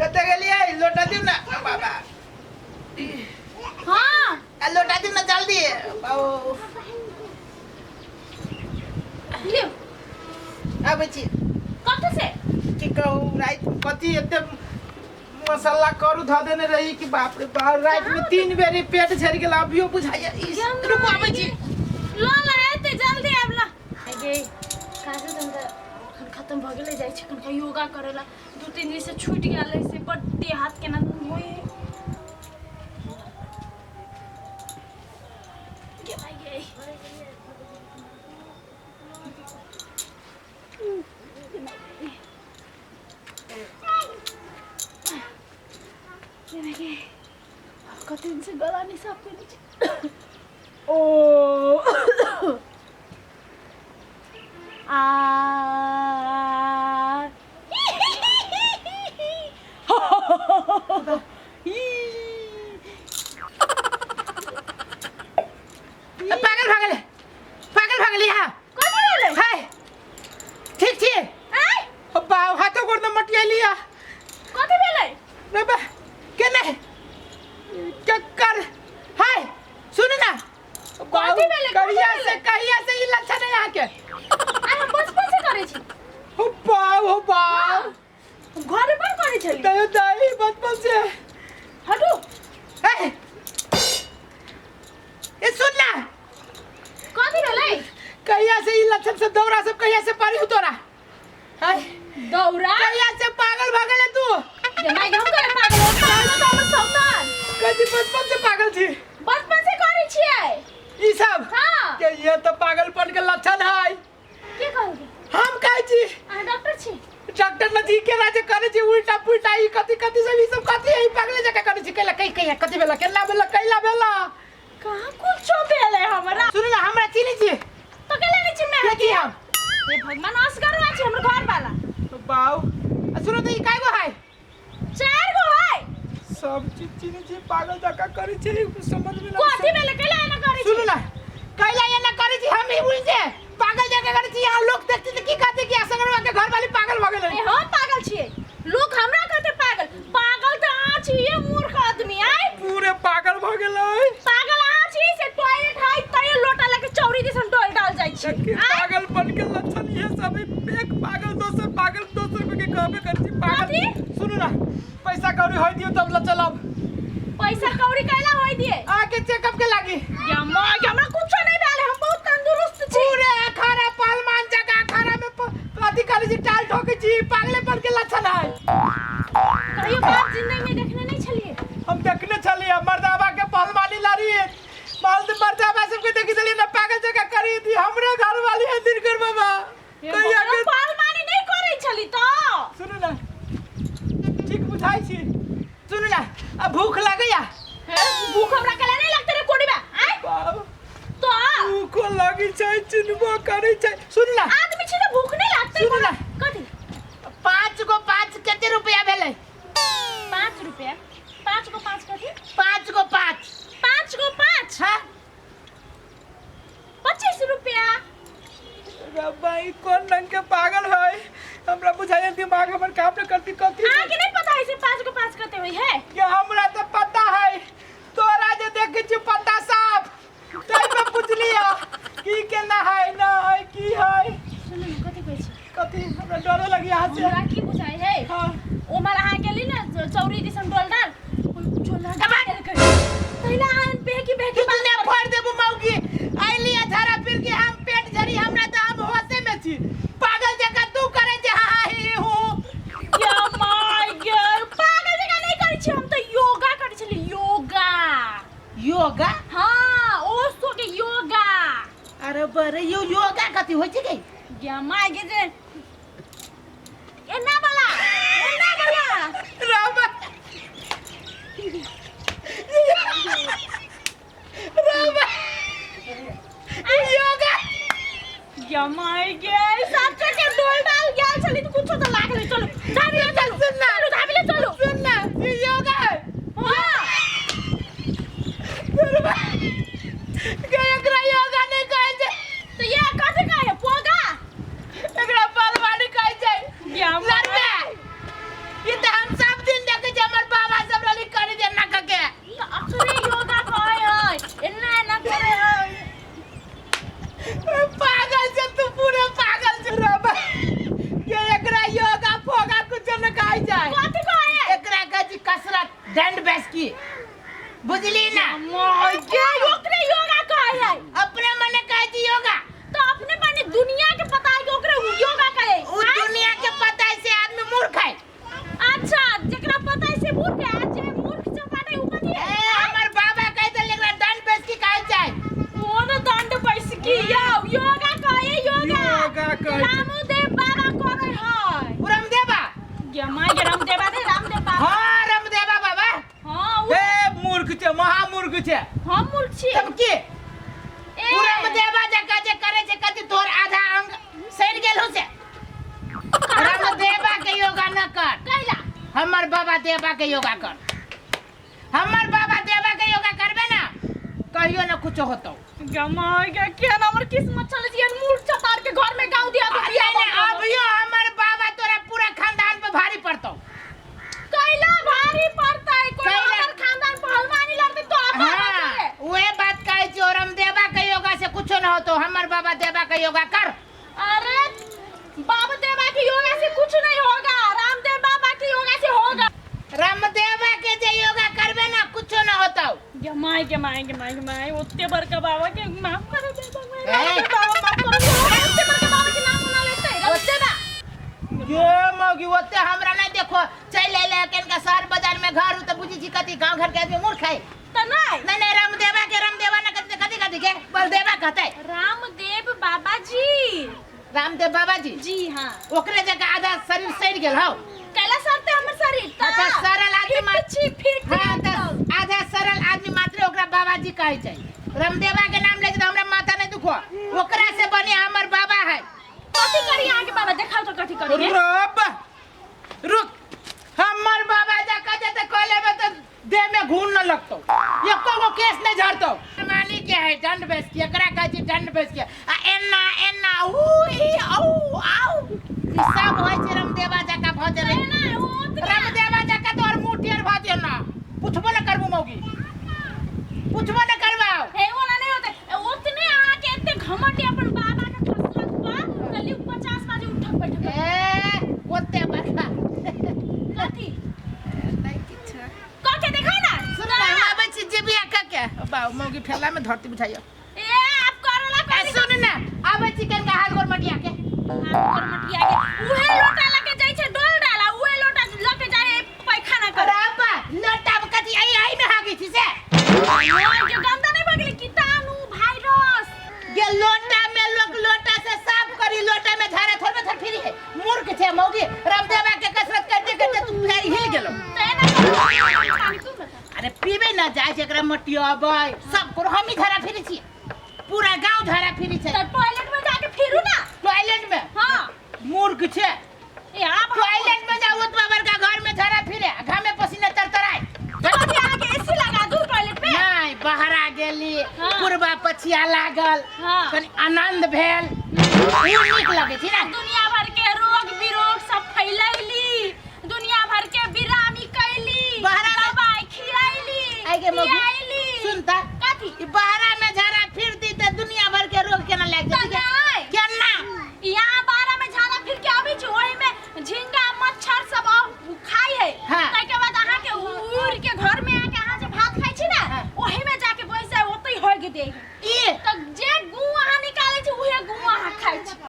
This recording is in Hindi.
कते गेलिए लोटा दिउ ना बाबा। हां लोटा दिउ ना जल्दी बाबू लियो अब छी कत से की कहू रात कथी एते मसाला करू ध देने रही कि बाप रे बाप रात में 3 बेरी पेट झड़ गेल अभियो बुझाइया रुको आबै छी लो ला एते जल्दी आबला गे काजे धंधा खत्म भ गेले जाय छै कन योगा करेला 2-3 दिन से छूट गेल से बड्डे हाथ केना होय गे भाई गे गे कति दिन से गला नहीं साफ करनी ओ पागल भागल यहाँ कथी भेलै हाय ठीक छी बाव हाथो गोड़ न मटिया लिया कथी भेलै रे बा केने चक्कर हाय सुन ना कथी भेलै कहिया से ई लक्षण है यहाँ के हम बचपन से करे छी हो बाव घर पर करे छली दयो दाई बचपन से हटू हे ए सुन ना कथी भेलै कहिया से ई लक्षण से दौरा सब कहिया से पारी उतरा हाय दौरा कहिया से पागल भागल है तू ये मैं हम करे पागल हो तो हम सावधान कथी बचपन से पागल थी बचपन से करे छियै ई सब हां के ये तो पागलपन के लक्षण है के कहलके हम कहै छी अहाँ डॉक्टर छी डॉक्टर नदी के राजे करे छी उल्टा पुल्टा ई कथी सब ई सब कथी है पागल जका करे छी केला कही कथी भेला केला भेला कैला भेला कहां कुछ भेलै हमरा सुन ना हमरा चिनी छी तो के लेने छी मैं की हम ये भगवान असगर छै हमर घर वाला बाऊ सुनो तो ई काय गो है 4 गो है सब चीज चिनी छी पागल जका करे छी समझ में ना कथी भेलै केला एना करे छी सुन ना कैला एना करे छी हम ही बुझ जे पागल जका करे छी यहाँ लोग देखते तो की कहते कि असगरवा के घर वाली पागल भ गेलै हम पागल छियै लोग हमरा कहते पागल तो आ छियै मूर्ख आदमी आइ पूरे पागल भ गेलै पागल आ छी से टॉयलेट हाय तय लोटा लेके चौरी दिसन डोल डाल जाय छी पागलपन के लक्षण ये सब एक पागल दोसर के कहबे कर छी पागल सुन ना पैसा कौड़ी होय दियो तब ल चलब पैसा कौड़ी कैला होय दिए आके चेकअप के लागी यम्मा हमरा कुछ नहीं भेल हम बहुत तंदुरुस्त छी पूरे खारा पलमान जगह खारा में कथी करे छी टाल ठोके छी पागलपन के लक्षण है कहियो बात जिंदगी में देखने नहीं छलिए हम देखने छलिए मर्दावा के पलमानी लारी मर्दावा सबके देखि छलिए ना पागल जगह करी थी हमरे घर वाली है दिन कर बाबा कहिया के पलमानी नहीं करे छली तो सुन ना ठीक बुझाई छी सुन ना अब भूख लगैया भूख हमरा केला नहीं लगते रे कोडी में आइ बाबू तो भूख लगी छै चिन्हबो करे छै सुन ना आदमी छी तो भूख नहीं लगते सुन ना कथी 5 कते रुपया भेलै 5 रुपया 5 को 5 कथी 5 को 5 हां 25 रुपया भाई कौन रंग के पागल है हमरा बुझाइए दिमाग हमर काम न करती कथी आगे नहीं पता है से 5 को 5 करते हुए है ये हमरा तो पता है तोरा जे देखे छी पता साफ तै में पूछ लिया की केना है ना है की है सुन कथी कहै छी कथी हमरा डर लगी हाथ से हमरा की बुझाइ है हां ओमर अहाँ गेली ना चौरी दिसन डोल डाल झोला डाल कर तैला आन बेकी तूने फोड़ देबो मौगी आइली अधारा फिर के हम पेट झरी हमरा तो हम होशे में छी पागल जका तू करे जे हां ही हूं या माय गॉड पागल जका नहीं करै छी हम तो योगा करै छली योगा हां ओ सो के योगा अरे बरे योगा कथी होय छै के या माय गे जे एना वाला रामा रामा योगा या माय गे सब के डोल डाल गेल छली तो कुछो तो लागले चलो धाबी ले चलो सुन ना धाबी ले चलो सुन ना ये योगा है हां के एकरा योगा नहीं कहै छै तो ये कथि कहै पोगा एकरा पलवानी कहै छै या लड़बे ये तो हम सब दिन देख हमर बाबा देवा के योगा कर। हमर बाबा देवा के योगा करबे ना कहियो ना कुछ होतो। जमाई के केन हमर किस्मत चले छियन मूर्ख चतार के घर में गांव दिया तो बिया ने अभियो हमर बाबा तोरा पूरा खानदान पे भारी पड़तो। कैला भारी पड़ता है कोई हमर खानदान पहलवानी लड़ते तो आप ओए बात कहे जो रामदेवा के योगा से कुछ ना होतो। हमर बाबा देवा के योगा कर। अरे बाबा देवा के योगा से कुछ नहीं होगा, रामदेव बाबा के योगा से होगा। रामदेवा के जे योगा करबे ना कुछ ना होतो। जमाई ओते बड़का बाबा के माफ कर दे बाबा माफ कर दे ओते बड़का बाबा के नाम ना लेते रामदेवा ये मौगी ओते हमरा नहीं देखो चल ले केन का शहर बाजार में घर हो तो बुझी जी कति गांव घर के आदमी मूर्ख है त नहीं रामदेवा ना कति के बलदेवा कहते रामदेव बाबा जी। रामदेव बाबा जी जी हां ओकरे जगह आधा शरीर सड़ गेल हो। कैला सरते हमर शरीर अच्छा सरल आदमी फिट आधा सरल आदमी मात्र ओकरा बाबा जी कहै छै। रामदेवा के नाम ले त हमरा माथा नहीं दुखो। ओकरा से बने हमर बाबा है। कथि करी यहां के बाबा देखाओ तो कथि करी रुक हमर बाबा जाका जते कह लेबे त देह में घून न लगतो। एको गो केस नहीं झड़तो। मानी के है दंड बेस के एकरा कहै छै दंड बेस के आ एन्ना उई औ आउ ई सब होय छै रामदेवा जाका भ जेबे। रामदेवा जाका तोर मुठियर भ जे ना पुछबो न करबो मौगी पुछबो न करबो हे वाला नहीं होते उतने आके इतने घमंडी अपन बाबा के फसलत बा कली 50 बाजे उठक बैठक ए ओते बड़का कथि नहीं किछ कके देखाई ना सुन ना आबै छी जेबिया के बा मौगी फेला में धरती बिठाइयो। ए आप करला ए सुन ना आबै छी केन का हाल गोर मटिया के हाथ मटिया के उहे लोटा लके जाई छै डोल डाला उहे लोटा लके जाए पैखाना कर। अरे लोटा कथि आई में हागी छी से के गंदा नहीं बगले कीटाणु वायरस ये लोटा में लोटा से साफ करी लोटा में झाड़ा थोड़े थोड़ फिरी है मूर्ख छे मौगी। रामदेवा के कसरत करते तू फेर हिल गेलो पानी तू बता। अरे पीबे ना जाय जेकरा मटियाबै सब को हम ही झाड़ा फिरी छी पूरा गांव झाड़ा फिरी छे। तो टॉयलेट में जाके फिरू ना टॉयलेट में हां मूर्ख छे। ए आप टॉयलेट में जाओ उतवा बड़का घर में झाड़ा फिरे घाम में पसीना तरतराय कथि आगे एसी लगा दू टॉयलेट में नहीं बाहर आ गेली हाँ। पूर्वा पछिया लागल हाँ। कनी आनंद भेल नीक लगे छी ना। दुनिया भर के रोग विरोग सब फैलैली दुनिया भर के बिरामी कैली बहरा में- दवाई खियाइली आगे मौगी खियाइली सुनता कथि ई बाहरा में झाड़ा फिरती त दुनिया भर के रोग केना लाग त जती नहीं केना यहाँ बारह में झाड़ा फिर के आबी छै ओहि में झींगा मच्छर सब खाई है हाँ। ताई के बाद अहाँ के उड़ के घर में आके अहाँ जे भात खाई छी ना हाँ। ओही में जाके बैसे ओतै होय के दे ई